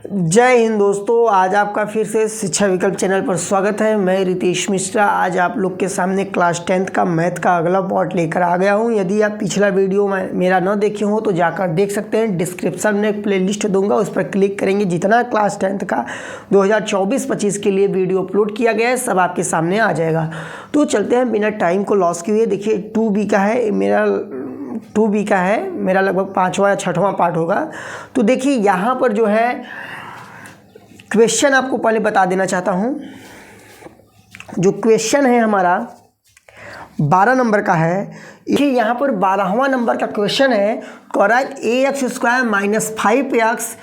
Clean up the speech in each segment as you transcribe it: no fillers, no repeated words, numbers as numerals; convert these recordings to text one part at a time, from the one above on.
जय हिंद दोस्तों, आज आपका फिर से शिक्षा विकल्प चैनल पर स्वागत है। मैं रितेश मिश्रा आज आप लोग के सामने क्लास 10th का मैथ का अगला पार्ट लेकर आ गया हूं। यदि आप पिछला वीडियो मेरा न देखे हो तो जाकर देख सकते हैं। डिस्क्रिप्शन में एक प्लेलिस्ट दूंगा, उस पर क्लिक करेंगे। जितना क्लास 10th का 2024-25 के लिए वीडियो अपलोड किया गया है सब आपके सामने आ जाएगा। तो चलते हैं बिना टाइम को लॉस किए। देखिए 2B का है मेरा लगभग 5वां या 6वां पार्ट होगा। तो देखिए यहाँ पर जो है क्वेश्चन आपको पहले बता देना चाहता हूँ। जो क्वेश्चन है हमारा 12 नंबर का है। देखिए यहाँ पर 12वां नंबर का क्वेश्चन है। कह रहा है ax² - 5x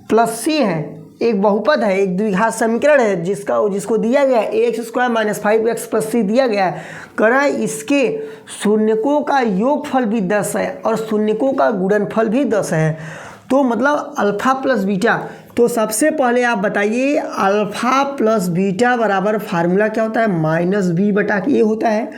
+ c है। एक बहुपद है, एक द्विघात समीकरण है जिसको दिया गया है ax² - 5x + c दिया गया है। कह रहा है इसके शून्यकों का योगफल भी 10 है और शून्यकों का गुणनफल भी 10 है। तो मतलब अल्फा प्लस बीटा। तो सबसे पहले आप बताइए अल्फा प्लस बीटा बराबर फार्मूला क्या होता है? -b/a होता है।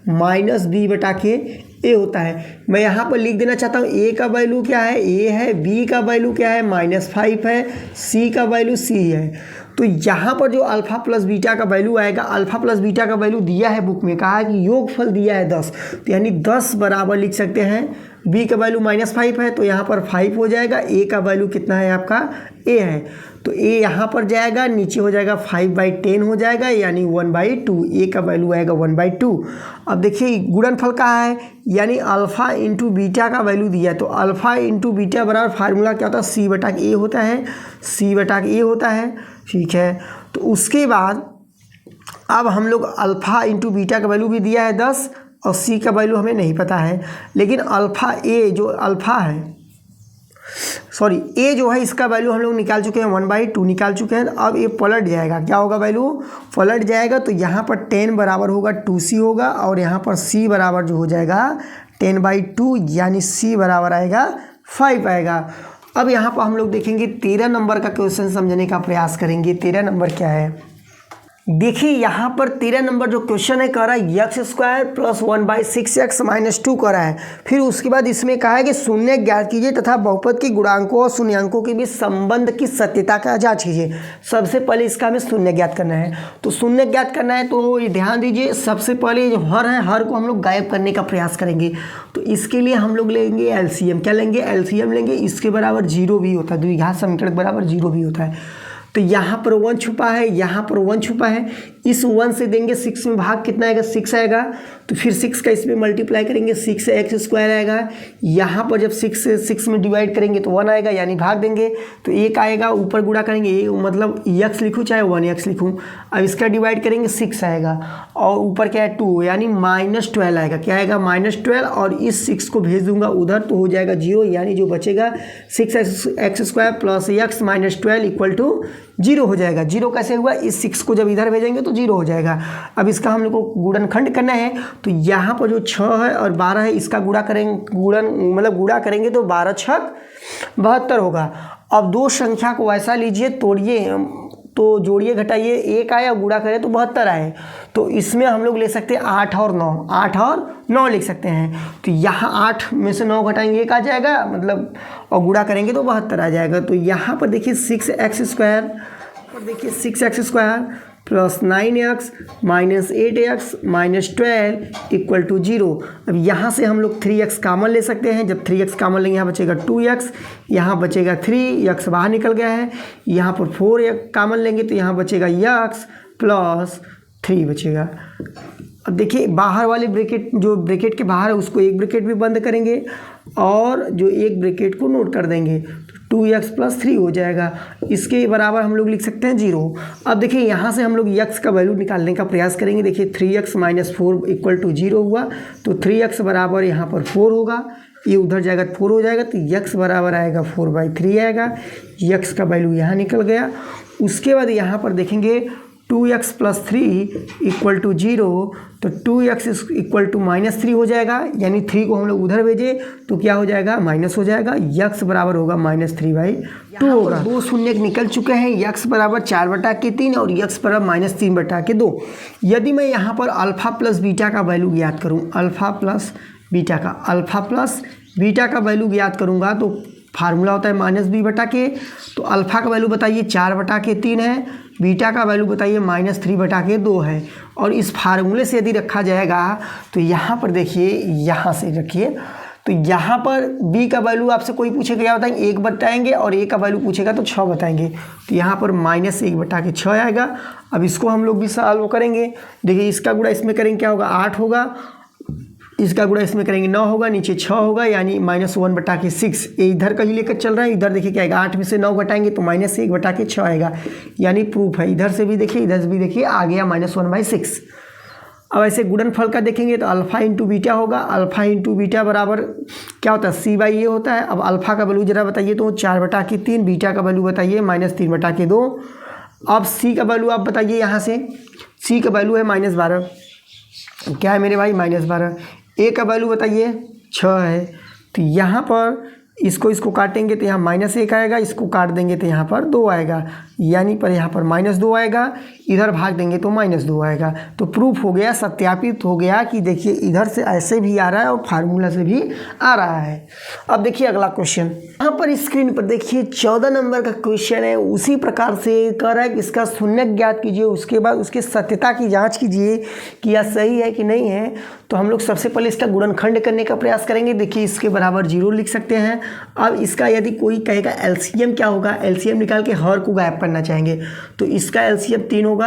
-b/a होता है। मैं यहाँ पर लिख देना चाहता हूँ a का वैल्यू क्या है? a है। b का वैल्यू क्या है? -5 है। c का वैल्यू c है। तो यहाँ पर जो अल्फा प्लस बीटा का वैल्यू आएगा, अल्फा प्लस बीटा का वैल्यू दिया है बुक में, कहा है कि योगफल दिया है 10। तो यानी 10 बराबर लिख सकते हैं। b का वैल्यू -5 है तो यहाँ पर 5 हो जाएगा। a का वैल्यू कितना है आपका? a है। तो a यहाँ पर जाएगा, नीचे हो जाएगा 5/10 हो जाएगा, यानी 1/2। a का वैल्यू आएगा 1/2। अब देखिए गुणनफल कहाँ है, यानी अल्फा इंटू बीटा का वैल्यू दिया है। तो अल्फा इंटू बीटा बराबर फार्मूला क्या होता है? c/a होता है। c/a होता है, ठीक है। तो उसके बाद अब हम लोग अल्फा इंटू बीटा का वैल्यू भी दिया है 10 और c का वैल्यू हमें नहीं पता है। लेकिन अल्फा a जो अल्फा है, सॉरी a जो है इसका वैल्यू हम लोग निकाल चुके हैं, 1/2 निकाल चुके हैं। अब ये पलट जाएगा, क्या होगा? वैल्यू पलट जाएगा। तो यहाँ पर 10 बराबर होगा 2c होगा और यहाँ पर c बराबर जो हो जाएगा 10/2, यानी c बराबर आएगा 5 आएगा। अब यहाँ पर हम लोग देखेंगे 13 नंबर का क्वेश्चन समझने का प्रयास करेंगे। 13 नंबर क्या है? देखिए यहाँ पर 13 नंबर जो क्वेश्चन है कह रहा है x² + 1/6x - 2 कह रहा है। फिर उसके बाद इसमें कहा है कि शून्य ज्ञात कीजिए तथा बहुपद के गुणांकों और शून्यांकों के बीच संबंध की सत्यता का जांच कीजिए। सबसे पहले इसका हमें शून्य ज्ञात करना है। तो शून्य ज्ञात करना है तो ये ध्यान दीजिए, सबसे पहले जो हर है हर को हम लोग गायब करने का प्रयास करेंगे। तो इसके लिए हम लोग लेंगे एलसीएम। क्या लेंगे? एलसीएम लेंगे। इसके बराबर 0 भी होता है, द्विघात समीकरण बराबर 0 भी होता है। तो यहाँ पर 1 छुपा है, यहाँ पर 1 छुपा है। इस 1 से देंगे 6 में भाग कितना आएगा? 6 आएगा। तो फिर 6 का इसमें मल्टीप्लाई करेंगे, 6x² आएगा। यहाँ पर जब 6 से 6 में डिवाइड करेंगे तो 1 आएगा, यानी भाग देंगे तो 1 आएगा। ऊपर गुणा करेंगे, मतलब x लिखूँ चाहे 1x लिखूँ। अब इसका डिवाइड करेंगे 6 आएगा और ऊपर क्या है 2, यानी -12 आएगा। क्या आएगा? -12। और इस 6 को भेज दूंगा उधर तो हो जाएगा 0, यानी जो बचेगा 6x² + x - 12 = 0 हो जाएगा। 0 कैसे हुआ? इस 6 को जब इधर भेजेंगे तो 0 हो जाएगा। अब इसका हम लोग को गुणनखंड करना है। तो यहाँ पर जो 6 है और 12 है इसका गुणा करेंगे, गुणा करेंगे तो 12 × 6 = 72 होगा। अब दो संख्या को ऐसा लीजिए, तोड़िए तो जोड़िए घटाइए, 1 आया, गुणा करें तो 72 आए। तो इसमें हम लोग ले सकते हैं 8 और 9, 8 और 9 लिख सकते हैं। तो यहाँ 8 में से 9 घटाएंगे 1 आ जाएगा, मतलब और गुणा करेंगे तो 72 आ जाएगा। तो यहाँ पर देखिए 6x² + 9x - 8x - 12 = 0। अब यहाँ से हम लोग 3x कामन ले सकते हैं। जब 3x कामन लेंगे यहाँ बचेगा 2x, यहाँ बचेगा 3x बाहर निकल गया है। यहाँ पर 4 कामन लेंगे तो यहाँ बचेगा x + 3 बचेगा। अब देखिए बाहर वाले ब्रैकेट, जो ब्रैकेट के बाहर है उसको एक ब्रैकेट भी बंद करेंगे और जो एक ब्रैकेट को नोट कर देंगे तो 2x + 3 हो जाएगा। इसके बराबर हम लोग लिख सकते हैं 0। अब देखिए यहाँ से हम लोग x का वैल्यू निकालने का प्रयास करेंगे। देखिए 3x - 4 = 0 हुआ। तो 3x बराबर यहाँ पर 4 होगा, ये उधर जाएगा 4 हो जाएगा। तो x बराबर आएगा 4/3 आएगा। x का वैल्यू यहाँ निकल गया। उसके बाद यहाँ पर देखेंगे 2x + 3 = 0। तो 2x = -3 हो जाएगा, यानी 3 को हम लोग उधर भेजे तो क्या हो जाएगा? माइनस हो जाएगा। x बराबर होगा -3/2 होगा। दो शून्य निकल चुके हैं, x बराबर 4/3 और x बराबर -3/2। यदि मैं यहाँ पर अल्फा प्लस बीटा का वैल्यू ज्ञात करूँ, अल्फा प्लस बीटा का वैल्यू ज्ञात करूँगा तो फार्मूला होता है -b/k। तो अल्फ़ा का वैल्यू बताइए 4/3 है, बीटा का वैल्यू बताइए -3/2 है। और इस फार्मूले से यदि रखा जाएगा तो यहाँ पर देखिए, यहाँ से रखिए, तो यहाँ पर b का वैल्यू आपसे कोई पूछेगा क्या बताएंगे, 1 बताएंगे, और a का वैल्यू पूछेगा तो 6 बताएंगे। तो यहाँ पर -1/6 आएगा। अब इसको हम लोग भी सॉल्व करेंगे। देखिए इसका गुणा इसमें करेंगे क्या होगा, 8 होगा, इसका गुणा इसमें करेंगे 9 होगा, नीचे 6 होगा, यानी -1/6। ये इधर का ही लेकर चल रहा है, इधर देखिए क्या आएगा, 8 में से 9 घटाएंगे तो -1/6 आएगा, यानी प्रूफ है। इधर से भी देखिए, इधर से भी देखिए, आ गया -1/6। अब ऐसे गुणनफल का देखेंगे तो अल्फ़ा इंटू बीटा होगा। अल्फ़ा इंटू बीटा बराबर क्या होता है, c/a होता है। अब अल्फ़ा का वैल्यू जरा बताइए तो 4/3, बीटा का वैल्यू बताइए -3/2। अब c का वैल्यू आप बताइए, यहाँ से c का वैल्यू है -12, क्या है मेरे भाई, -12। a का वैल्यू बताइए 6 है। तो यहाँ पर इसको काटेंगे तो यहाँ -1 आएगा, इसको काट देंगे तो यहाँ पर 2 आएगा, यानी पर यहाँ पर -2 आएगा, इधर भाग देंगे तो -2 आएगा। तो प्रूफ हो गया, सत्यापित हो गया कि देखिए इधर से ऐसे भी आ रहा है और फार्मूला से भी आ रहा है। अब देखिए अगला क्वेश्चन, यहाँ पर स्क्रीन पर देखिए 14 नंबर का क्वेश्चन है। उसी प्रकार से कह रहा है कि इसका शून्य ज्ञात कीजिए, उसके बाद उसकी सत्यता की जाँच कीजिए कि यह सही है कि नहीं है। तो हम लोग सबसे पहले इसका गुणनखंड करने का प्रयास करेंगे। देखिए इसके बराबर 0 लिख सकते हैं। अब इसका यदि कोई कहेगा एलसीएम क्या होगा, एलसीएम निकाल के हर को गायब करना चाहेंगे तो इसका एलसीएम 3 होगा।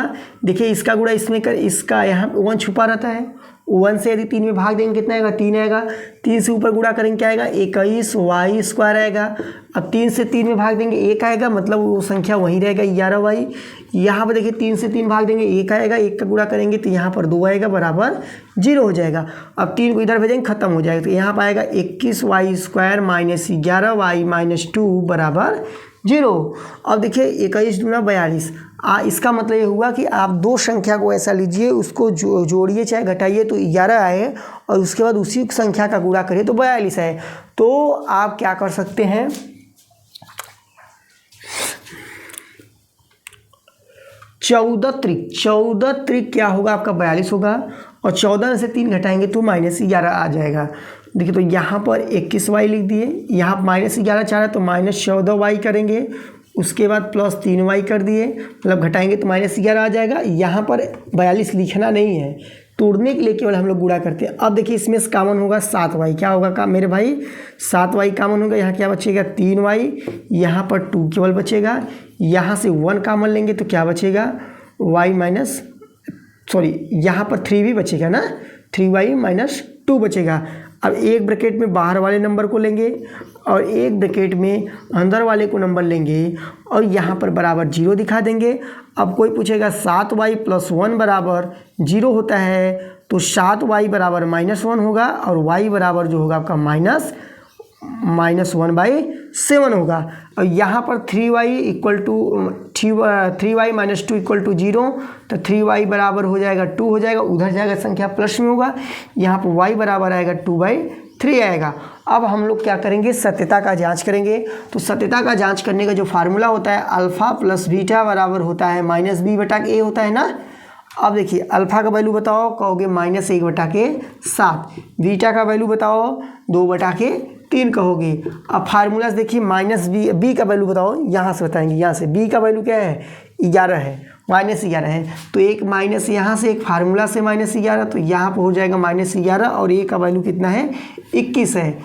देखिए इसका गुणा इसमें कर, इसका यहाँ 1 छुपा रहता है, 1 से यदि 3 में भाग देंगे कितना आएगा, 3 आएगा। 3 से ऊपर गुणा करेंगे क्या आएगा, 21y² आएगा। अब 3 से 3 में भाग देंगे 1 आएगा, मतलब वो संख्या वहीं रहेगा 11y। यहाँ पर देखिए 3 से 3 भाग देंगे 1 आएगा, 1 का गुणा करेंगे तो यहाँ पर 2 आएगा, बराबर 0 हो जाएगा। अब 3 को इधर भेजेंगे, खत्म हो जाएगा। तो यहाँ पर आएगा 21y² -11y - 2 बराबर 0। अब देखिए 21 दूना 42। इसका मतलब ये हुआ कि आप दो संख्या को ऐसा लीजिए, उसको जोड़िए चाहे घटाइए तो 11 आए, और उसके बाद उसी संख्या का गुणा करिए तो 42 आए। तो आप क्या कर सकते हैं, 14 त्रिक क्या होगा आपका 42 होगा, और 14 से 3 घटाएंगे तो -11 आ जाएगा। देखिए तो यहाँ पर 21y लिख दिए, यहाँ -11 चाह रहा है तो -14y करेंगे, उसके बाद +3y कर दिए, मतलब घटाएंगे तो -11 आ जाएगा। यहाँ पर 42 लिखना नहीं है, तोड़ने के लिए केवल हम लोग गुणा करते हैं। अब देखिए इसमें से कॉमन होगा 7y, क्या होगा का मेरे भाई, 7y कॉमन होगा। यहाँ क्या बचेगा 3y, यहाँ पर 2 केवल बचेगा। यहाँ से 1 कॉमन लेंगे तो क्या बचेगा, यहाँ पर 3 भी बचेगा ना, 3y - 2 बचेगा। अब एक ब्रैकेट में बाहर वाले नंबर को लेंगे और एक ब्रैकेट में अंदर वाले को नंबर लेंगे, और यहाँ पर बराबर 0 दिखा देंगे। अब कोई पूछेगा 7y + 1 बराबर 0 होता है, तो 7y बराबर -1 होगा, और y बराबर जो होगा आपका -1/7 होगा। और यहाँ पर 3y - 2 = 0, तो 3y बराबर हो जाएगा 2 हो जाएगा, उधर जाएगा संख्या प्लस में होगा, यहाँ पर y बराबर आएगा 2/3 आएगा। अब हम लोग क्या करेंगे, सत्यता का जांच करेंगे। तो सत्यता का जांच करने का जो फार्मूला होता है, अल्फ़ा + बीटा बराबर होता है -b/a होता है ना। अब देखिए अल्फ़ा का वैल्यू बताओ, कहोगे -1/7, बीटा का वैल्यू बताओ 2/3 कहोगे। अब फार्मूला से देखिए -b का वैल्यू बताओ, यहाँ से बताएंगे, यहाँ से b का वैल्यू क्या है, 11 है, -11 है। तो एक माइनस यहाँ से, एक फार्मूला से -11, तो यहाँ पर हो जाएगा -11, और a का वैल्यू कितना है, 21 है,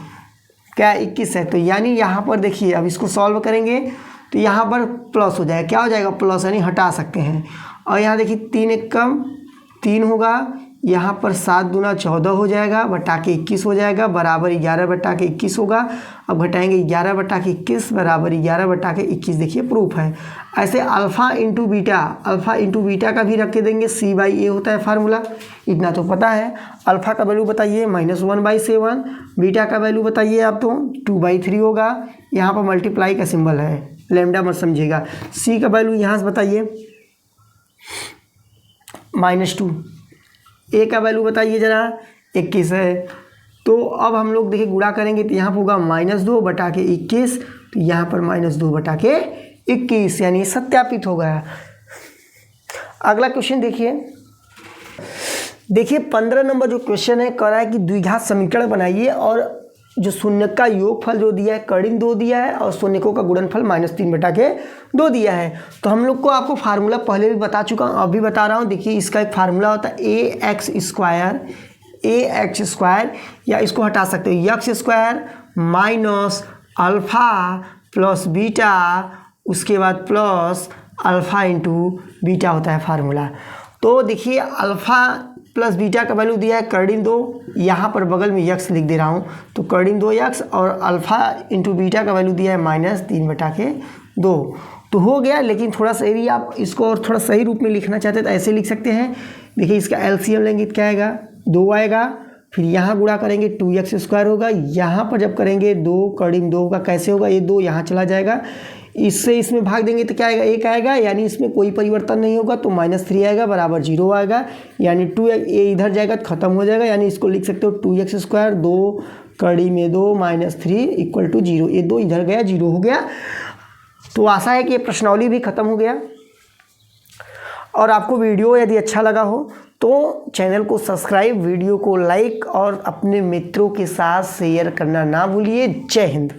क्या 21 है। तो यानी यहाँ पर देखिए, अब इसको सॉल्व करेंगे तो यहाँ पर प्लस हो जाएगा, क्या हो जाएगा, प्लस, यानी हटा सकते हैं। और यहाँ देखिए 3 × 1 = 3 होगा, यहाँ पर 7 दूना 14 हो जाएगा, बटा के 21 हो जाएगा, बराबर 11/21 होगा। अब घटाएंगे 11/21 बराबर 11/21। देखिए प्रूफ है। ऐसे अल्फ़ा इंटू बीटा का भी रख के देंगे, c/a होता है फार्मूला, इतना तो पता है। अल्फ़ा का वैल्यू बताइए -1/7, बीटा का वैल्यू बताइए आप तो 2/3 होगा। यहाँ पर मल्टीप्लाई का सिंबल है, लैम्डा मत समझिएगा। c का वैल्यू यहाँ से बताइए -2, a का वैल्यू बताइए ज़रा 21 है। तो अब हम लोग देखिए गुणा करेंगे तो यहाँ पर होगा -2/21, तो यहाँ पर -2/21, यानी सत्यापित हो गया। अगला क्वेश्चन देखिए 15 नंबर जो क्वेश्चन है, कह रहा है कि द्विघात समीकरण बनाइए और जो शून्यक का योगफल जो दिया है कर्ण 2 दिया है और शून्यकों का गुणनफल -3/2 दिया है। तो हम लोग को आपको फार्मूला पहले भी बता चुका हूँ, अभी बता रहा हूँ। देखिए इसका एक फार्मूला होता है ax स्क्वायर, या इसको हटा सकते हो x square minus alpha plus beta, उसके बाद प्लस अल्फ़ा इंटू बीटा होता है फार्मूला। तो देखिए अल्फ़ा प्लस बीटा का वैल्यू दिया है कर्ण 2, यहाँ पर बगल में यक्स लिख दे रहा हूँ, तो कर्ण 2x, और अल्फ़ा इंटू बीटा का वैल्यू दिया है -3/2। तो हो गया। लेकिन थोड़ा सा यदि आप इसको और थोड़ा सही रूप में लिखना चाहते हैं तो ऐसे लिख सकते हैं। देखिए इसका एलसीएम लेंगे तो क्या आएगा, 2 आएगा, फिर यहाँ गुणा करेंगे 2x स्क्वायर होगा, यहाँ पर जब करेंगे 2 कर्ण 2 का कैसे होगा, ये 2 यहाँ चला जाएगा, इससे इसमें भाग देंगे तो क्या आएगा, 1 आएगा, यानी इसमें कोई परिवर्तन नहीं होगा, तो -3 आएगा बराबर 0 आएगा, यानी 2 ये इधर जाएगा तो खत्म हो जाएगा, यानी इसको लिख सकते हो 2x स्क्वायर 2 कड़ी में 2 -3 = 0। ये 2 इधर गया, 0 हो गया। तो आशा है कि ये प्रश्नावली भी खत्म हो गया। और आपको वीडियो यदि अच्छा लगा हो तो चैनल को सब्सक्राइब, वीडियो को लाइक और अपने मित्रों के साथ शेयर करना ना भूलिए। जय हिंद।